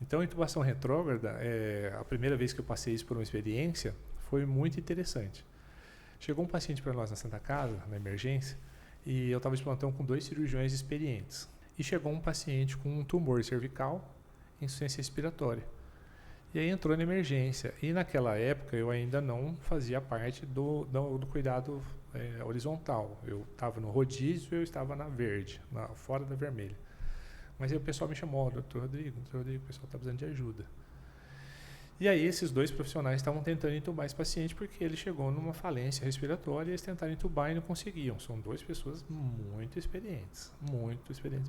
Então, a intubação retrógrada, a primeira vez que eu passei isso por uma experiência, foi muito interessante. Chegou um paciente para nós na Santa Casa, na emergência, e eu estava de plantão com 2 cirurgiões experientes. E chegou um paciente com um tumor cervical, insuficiência respiratória. E aí entrou na emergência. E naquela época eu ainda não fazia parte do cuidado horizontal. Eu estava no rodízio, eu estava na verde, fora da vermelha. Mas aí o pessoal me chamou, doutor Rodrigo, o pessoal está precisando de ajuda. E aí esses 2 profissionais estavam tentando entubar esse paciente porque ele chegou numa falência respiratória e eles tentaram entubar e não conseguiam. São 2 pessoas muito experientes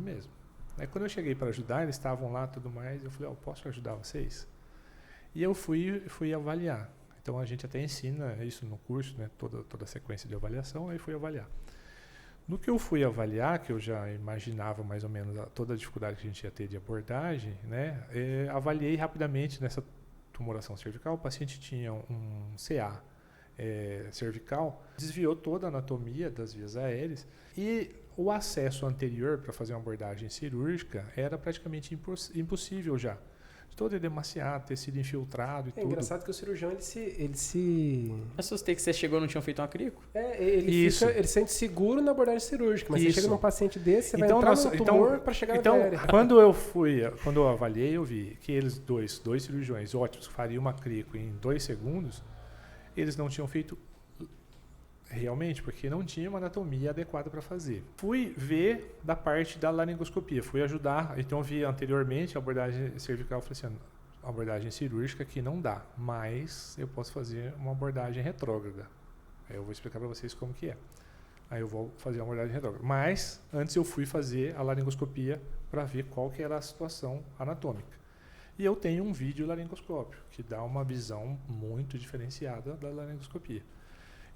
mesmo. Aí quando eu cheguei para ajudar, eles estavam lá e tudo mais, eu falei, posso ajudar vocês? E eu fui avaliar. Então a gente até ensina isso no curso, né, toda a sequência de avaliação, aí fui avaliar. No que eu fui avaliar, que eu já imaginava mais ou menos toda a dificuldade que a gente ia ter de abordagem, né, avaliei rapidamente nessa tumoração cervical. O paciente tinha um CA cervical, desviou toda a anatomia das vias aéreas e o acesso anterior para fazer uma abordagem cirúrgica era praticamente impossível já. Todo edemaciado, tecido infiltrado e tudo. É engraçado que o cirurgião, ele se... Assustei que você chegou e não tinha feito uma crico? Ele sente seguro na abordagem cirúrgica, mas você chega num paciente desse, você vai entrar no tumor para chegar na viária. Quando eu avaliei, eu vi que eles dois cirurgiões ótimos, que fariam uma crico em 2 segundos, eles não tinham feito realmente, porque não tinha uma anatomia adequada para fazer. Fui ver da parte da laringoscopia, fui ajudar, então eu vi anteriormente a abordagem cervical, falei assim, a abordagem cirúrgica que não dá, mas eu posso fazer uma abordagem retrógrada. Aí eu vou explicar para vocês como que é. Aí eu vou fazer uma abordagem retrógrada. Mas antes eu fui fazer a laringoscopia para ver qual que era a situação anatômica. E eu tenho um vídeo laringoscópio, que dá uma visão muito diferenciada da laringoscopia.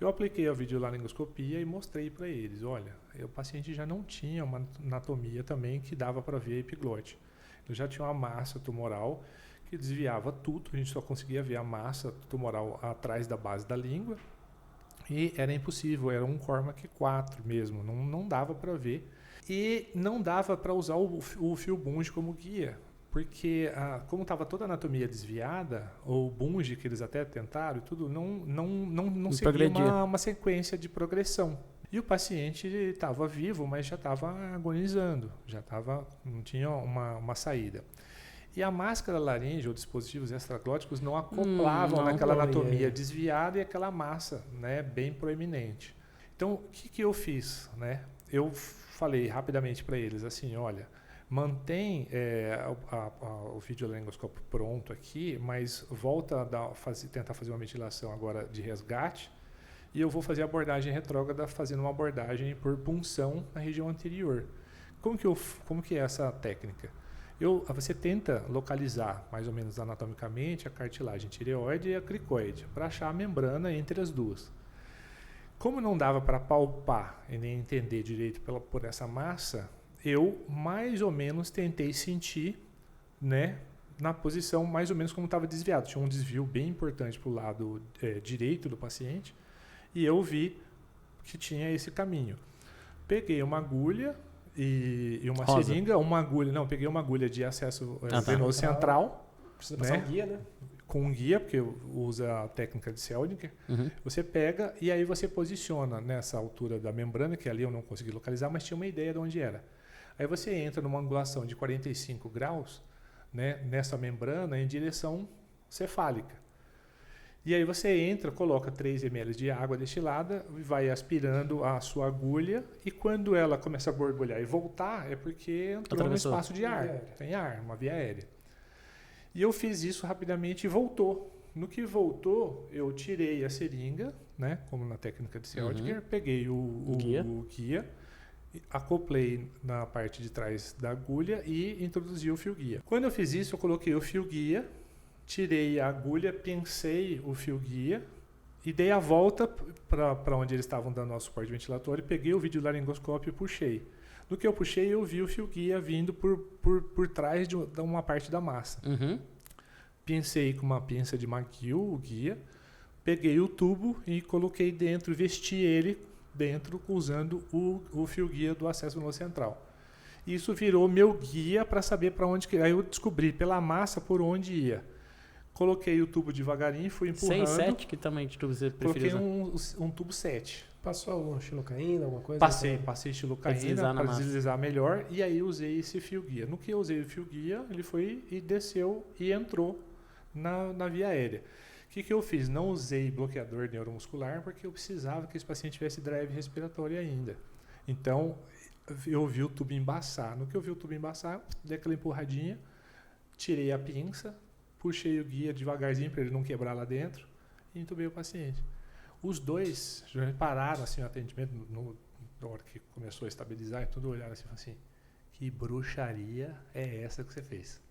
Eu apliquei a videolaringoscopia e mostrei para eles, olha, o paciente já não tinha uma anatomia também que dava para ver a epiglote. Ele já tinha uma massa tumoral que desviava tudo, a gente só conseguia ver a massa tumoral atrás da base da língua e era impossível, era um Cormac 4 mesmo, não dava para ver. E não dava para usar o fio Bunge como guia, porque como estava toda a anatomia desviada, o Bunge que eles até tentaram e tudo, não seguia uma sequência de progressão. E o paciente estava vivo, mas já estava agonizando, não tinha uma saída. E a máscara laríngea ou dispositivos extraglóticos não acoplavam naquela anatomia desviada e aquela massa, né, bem proeminente. Então, o que eu fiz? Né? Eu falei rapidamente para eles assim, olha, mantém o videolaringoscópio pronto aqui, mas volta a tentar fazer uma ventilação agora de resgate e eu vou fazer a abordagem retrógrada fazendo uma abordagem por punção na região anterior. Como que é essa técnica? Você tenta localizar mais ou menos anatomicamente a cartilagem tireoide e a cricoide para achar a membrana entre as duas. Como não dava para palpar e nem entender direito por essa massa, eu mais ou menos tentei sentir, né, na posição mais ou menos como estava desviado. Tinha um desvio bem importante para o lado direito do paciente e eu vi que tinha esse caminho. Peguei uma agulha e uma seringa, peguei uma agulha de acesso venoso central. Precisa passar um guia, né? Com um guia, porque usa a técnica de Seldinger, você pega e aí você posiciona nessa altura da membrana, que ali eu não consegui localizar, mas tinha uma ideia de onde era. Aí você entra numa angulação de 45 graus, né, nessa membrana em direção cefálica. E aí você entra, coloca 3 ml de água destilada, vai aspirando a sua agulha e quando ela começa a borbulhar e voltar, é porque entrou no espaço de ar, tem ar, uma via aérea. E eu fiz isso rapidamente e voltou. No que voltou, eu tirei a seringa, né, como na técnica de Seldinger, peguei o guia, acoplei na parte de trás da agulha e introduzi o fio guia. Quando eu fiz isso, eu coloquei o fio guia, tirei a agulha, pincei o fio guia e dei a volta para onde eles estavam dando o suporte ventilatório, peguei o videolaringoscópio e puxei. No que eu puxei, eu vi o fio guia vindo por trás de uma parte da massa. Pincei com uma pinça de McGill o guia, peguei o tubo e coloquei dentro, vesti ele dentro usando o fio guia do acesso venoso central. Isso virou meu guia para saber para onde... Aí eu descobri pela massa por onde ia. Coloquei o tubo devagarinho, fui empurrando. 6, 7, que tamanho de tubo você preferiu usar? Um tubo 7. Passou algum xilocaína, alguma coisa? Passei xilocaína para deslizar melhor. E aí usei esse fio guia. No que eu usei o fio guia, ele foi e desceu e entrou na via aérea. O que eu fiz? Não usei bloqueador neuromuscular porque eu precisava que esse paciente tivesse drive respiratório ainda. Então, eu vi o tubo embaçar. No que eu vi o tubo embaçar, dei aquela empurradinha, tirei a pinça, puxei o guia devagarzinho para ele não quebrar lá dentro e entubei o paciente. Os dois já pararam assim, o atendimento, na hora que começou a estabilizar e tudo, olharam assim e falaram assim, que bruxaria é essa que você fez?